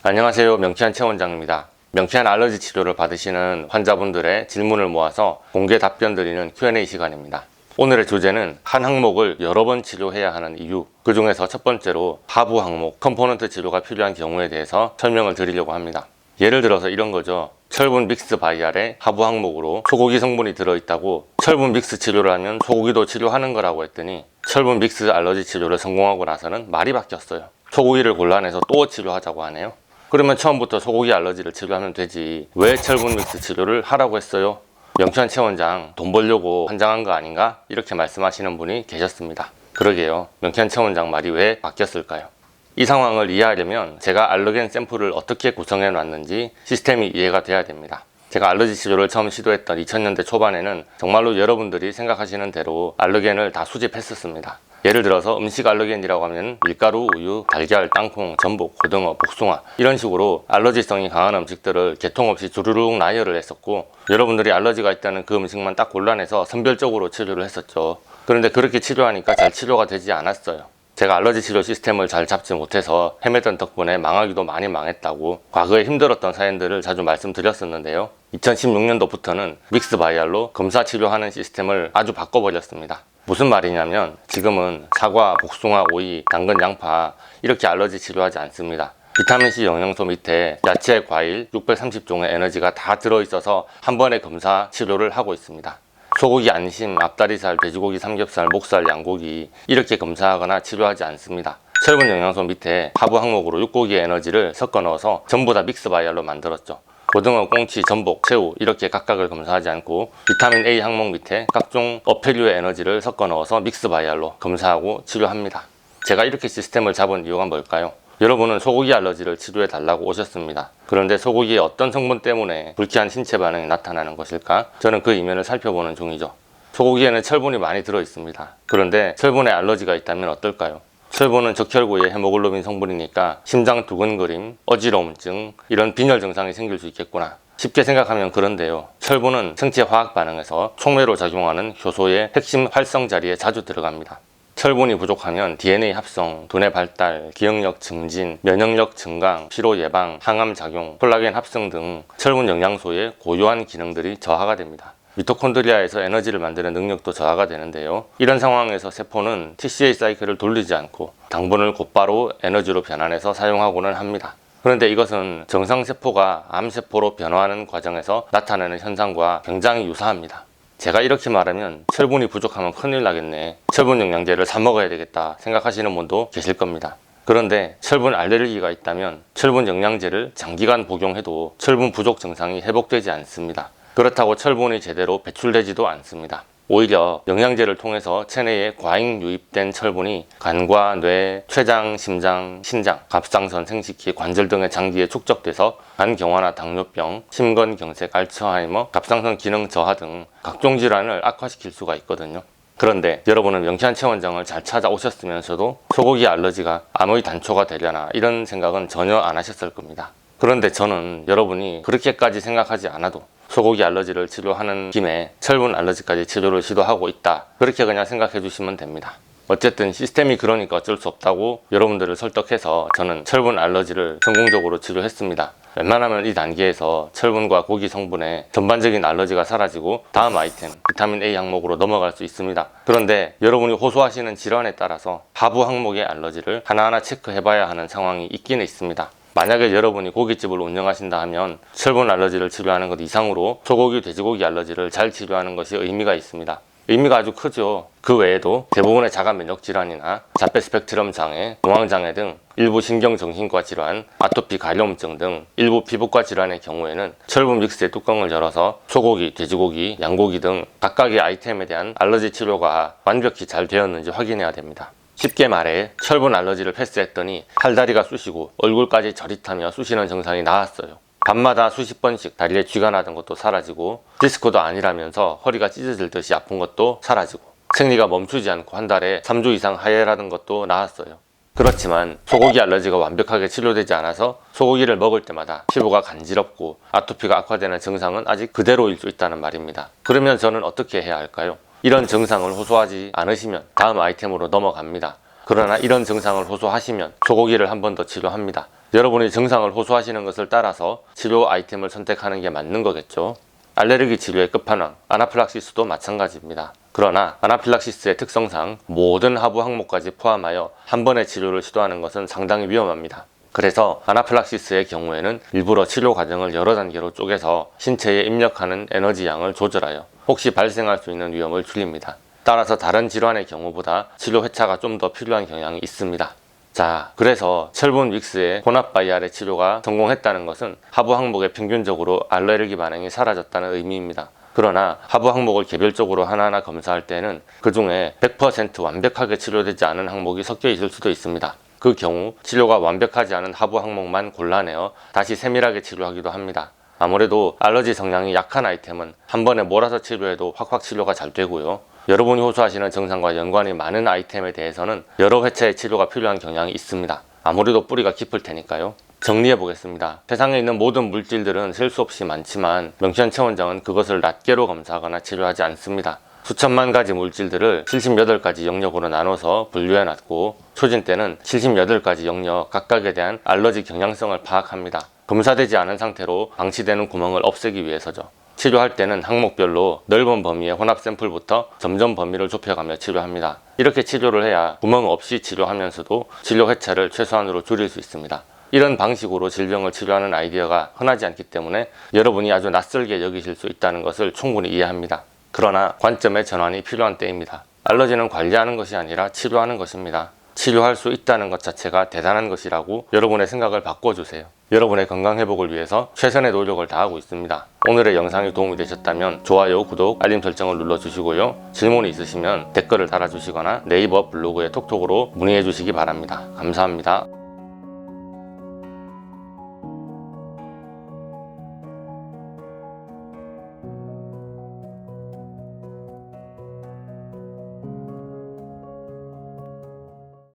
안녕하세요. 명쾌한 최원장입니다. 명쾌한 알러지 치료를 받으시는 환자분들의 질문을 모아서 공개 답변 드리는 Q&A 시간입니다. 오늘의 주제는 한 항목을 여러 번 치료해야 하는 이유, 그 중에서 첫 번째로 하부 항목, 컴포넌트 치료가 필요한 경우에 대해서 설명을 드리려고 합니다. 예를 들어서 이런 거죠. 철분 믹스 바이알에 하부 항목으로 소고기 성분이 들어있다고 철분 믹스 치료를 하면 소고기도 치료하는 거라고 했더니 철분 믹스 알러지 치료를 성공하고 나서는 말이 바뀌었어요. 소고기를 골라내서 또 치료하자고 하네요. 그러면 처음부터 소고기 알러지를 치료하면 되지 왜 철분 믹스 치료를 하라고 했어요? 명쾌한 최원장 돈 벌려고 환장한 거 아닌가? 이렇게 말씀하시는 분이 계셨습니다. 그러게요. 명쾌한 최원장 말이 왜 바뀌었을까요? 이 상황을 이해하려면 제가 알러겐 샘플을 어떻게 구성해 놨는지 시스템이 이해가 돼야 됩니다. 제가 알러지 치료를 처음 시도했던 2000년대 초반에는 정말로 여러분들이 생각하시는 대로 알러겐을 다 수집했었습니다. 예를 들어서 음식 알러겐이라고 하면 밀가루, 우유, 달걀, 땅콩, 전복, 고등어, 복숭아 이런 식으로 알러지성이 강한 음식들을 개통 없이 주르륵 나열을 했었고, 여러분들이 알러지가 있다는 그 음식만 딱 골라내서 선별적으로 치료를 했었죠. 그런데 그렇게 치료하니까 잘 치료가 되지 않았어요. 제가 알러지 치료 시스템을 잘 잡지 못해서 헤매던 덕분에 망하기도 많이 망했다고 과거에 힘들었던 사연들을 자주 말씀드렸었는데요. 2016년도부터는 믹스 바이알로 검사 치료하는 시스템을 아주 바꿔버렸습니다. 무슨 말이냐면 지금은 사과, 복숭아, 오이, 당근, 양파 이렇게 알러지 치료하지 않습니다. 비타민C 영양소 밑에 야채, 과일 630종의 에너지가 다 들어있어서 한 번에 검사 치료를 하고 있습니다. 소고기 안심, 앞다리살, 돼지고기 삼겹살, 목살, 양고기 이렇게 검사하거나 치료하지 않습니다. 철분 영양소 밑에 하부 항목으로 육고기의 에너지를 섞어 넣어서 전부 다 믹스 바이알로 만들었죠. 고등어, 꽁치, 전복, 새우 이렇게 각각을 검사하지 않고 비타민 A 항목 밑에 각종 어패류의 에너지를 섞어 넣어서 믹스 바이알로 검사하고 치료합니다. 제가 이렇게 시스템을 잡은 이유가 뭘까요? 여러분은 소고기 알러지를 치료해 달라고 오셨습니다. 그런데 소고기의 어떤 성분 때문에 불쾌한 신체 반응이 나타나는 것일까? 저는 그 이면을 살펴보는 중이죠. 소고기에는 철분이 많이 들어 있습니다. 그런데 철분에 알러지가 있다면 어떨까요? 철분은 적혈구의 헤모글로빈 성분이니까 심장 두근거림, 어지러움증 이런 빈혈 증상이 생길 수 있겠구나. 쉽게 생각하면 그런데요. 철분은 생체 화학 반응에서 촉매로 작용하는 효소의 핵심 활성 자리에 자주 들어갑니다. 철분이 부족하면 DNA 합성, 두뇌 발달, 기억력 증진, 면역력 증강, 피로 예방, 항암 작용, 콜라겐 합성 등 철분 영양소의 고유한 기능들이 저하가 됩니다. 미토콘드리아에서 에너지를 만드는 능력도 저하가 되는데요. 이런 상황에서 세포는 TCA 사이클을 돌리지 않고 당분을 곧바로 에너지로 변환해서 사용하고는 합니다. 그런데 이것은 정상세포가 암세포로 변화하는 과정에서 나타나는 현상과 굉장히 유사합니다. 제가 이렇게 말하면 철분이 부족하면 큰일 나겠네, 철분 영양제를 사 먹어야 되겠다 생각하시는 분도 계실 겁니다. 그런데 철분 알레르기가 있다면 철분 영양제를 장기간 복용해도 철분 부족 증상이 회복되지 않습니다. 그렇다고 철분이 제대로 배출되지도 않습니다. 오히려 영양제를 통해서 체내에 과잉 유입된 철분이 간과 뇌, 췌장, 심장, 신장, 갑상선, 생식기, 관절 등의 장기에 축적돼서 간경화나 당뇨병, 심근경색, 알츠하이머, 갑상선 기능 저하 등 각종 질환을 악화시킬 수가 있거든요. 그런데 여러분은 명쾌한 최원장을 잘 찾아오셨으면서도 소고기 알러지가 암의 단초가 되려나 이런 생각은 전혀 안 하셨을 겁니다. 그런데 저는 여러분이 그렇게까지 생각하지 않아도 소고기 알러지를 치료하는 김에 철분 알러지까지 치료를 시도하고 있다, 그렇게 그냥 생각해 주시면 됩니다. 어쨌든 시스템이 그러니까 어쩔 수 없다고 여러분들을 설득해서 저는 철분 알러지를 성공적으로 치료했습니다. 웬만하면 이 단계에서 철분과 고기 성분의 전반적인 알러지가 사라지고 다음 아이템 비타민 A 항목으로 넘어갈 수 있습니다. 그런데 여러분이 호소하시는 질환에 따라서 하부 항목의 알러지를 하나하나 체크해 봐야 하는 상황이 있기는 있습니다. 만약에 여러분이 고깃집을 운영하신다 하면 철분 알러지를 치료하는 것 이상으로 소고기, 돼지고기 알러지를 잘 치료하는 것이 의미가 있습니다. 의미가 아주 크죠. 그 외에도 대부분의 자가 면역 질환이나 자폐 스펙트럼 장애, 공황장애 등 일부 신경정신과 질환, 아토피 가려움증 등 일부 피부과 질환의 경우에는 철분 믹스의 뚜껑을 열어서 소고기, 돼지고기, 양고기 등 각각의 아이템에 대한 알러지 치료가 완벽히 잘 되었는지 확인해야 됩니다. 쉽게 말해 철분 알러지를 패스했더니 팔다리가 쑤시고 얼굴까지 저릿하며 쑤시는 증상이 나았어요. 밤마다 수십 번씩 다리에 쥐가 나던 것도 사라지고, 디스코도 아니라면서 허리가 찢어질 듯이 아픈 것도 사라지고, 생리가 멈추지 않고 한 달에 3주 이상 하혈하는 것도 나았어요. 그렇지만 소고기 알러지가 완벽하게 치료되지 않아서 소고기를 먹을 때마다 피부가 간지럽고 아토피가 악화되는 증상은 아직 그대로일 수 있다는 말입니다. 그러면 저는 어떻게 해야 할까요? 이런 증상을 호소하지 않으시면 다음 아이템으로 넘어갑니다. 그러나 이런 증상을 호소하시면 소고기를 한 번 더 치료합니다. 여러분이 증상을 호소하시는 것을 따라서 치료 아이템을 선택하는 게 맞는 거겠죠. 알레르기 치료의 끝판왕 아나필락시스도 마찬가지입니다. 그러나 아나필락시스의 특성상 모든 하부 항목까지 포함하여 한 번의 치료를 시도하는 것은 상당히 위험합니다. 그래서 아나필락시스의 경우에는 일부러 치료 과정을 여러 단계로 쪼개서 신체에 입력하는 에너지 양을 조절하여 혹시 발생할 수 있는 위험을 줄입니다. 따라서 다른 질환의 경우보다 치료 회차가 좀 더 필요한 경향이 있습니다. 자, 그래서 철분 윅스의 혼합 바이알의 치료가 성공했다는 것은 하부 항목에 평균적으로 알레르기 반응이 사라졌다는 의미입니다. 그러나 하부 항목을 개별적으로 하나하나 검사할 때는 그 중에 100% 완벽하게 치료되지 않은 항목이 섞여 있을 수도 있습니다. 그 경우 치료가 완벽하지 않은 하부 항목만 골라내어 다시 세밀하게 치료하기도 합니다. 아무래도 알러지 성향이 약한 아이템은 한 번에 몰아서 치료해도 확확 치료가 잘 되고요. 여러분이 호소하시는 증상과 연관이 많은 아이템에 대해서는 여러 회차의 치료가 필요한 경향이 있습니다. 아무래도 뿌리가 깊을 테니까요. 정리해 보겠습니다. 세상에 있는 모든 물질들은 셀 수 없이 많지만 명시환 그것을 낱개로 검사하거나 치료하지 않습니다. 수천만 가지 물질들을 78가지 영역으로 나눠서 분류해 놨고 초진 때는 78가지 영역 각각에 대한 알러지 경향성을 파악합니다. 검사되지 않은 상태로 방치되는 구멍을 없애기 위해서죠. 치료할 때는 항목별로 넓은 범위의 혼합 샘플부터 점점 범위를 좁혀가며 치료합니다. 이렇게 치료를 해야 구멍 없이 치료하면서도 진료 회차를 최소한으로 줄일 수 있습니다. 이런 방식으로 질병을 치료하는 아이디어가 흔하지 않기 때문에 여러분이 아주 낯설게 여기실 수 있다는 것을 충분히 이해합니다. 그러나 관점의 전환이 필요한 때입니다. 알러지는 관리하는 것이 아니라 치료하는 것입니다. 치료할 수 있다는 것 자체가 대단한 것이라고 여러분의 생각을 바꿔주세요. 여러분의 건강 회복을 위해서 최선의 노력을 다하고 있습니다. 오늘의 영상이 도움이 되셨다면 좋아요, 구독, 알림 설정을 눌러주시고요. 질문이 있으시면 댓글을 달아주시거나 네이버 블로그에 톡톡으로 문의해 주시기 바랍니다. 감사합니다.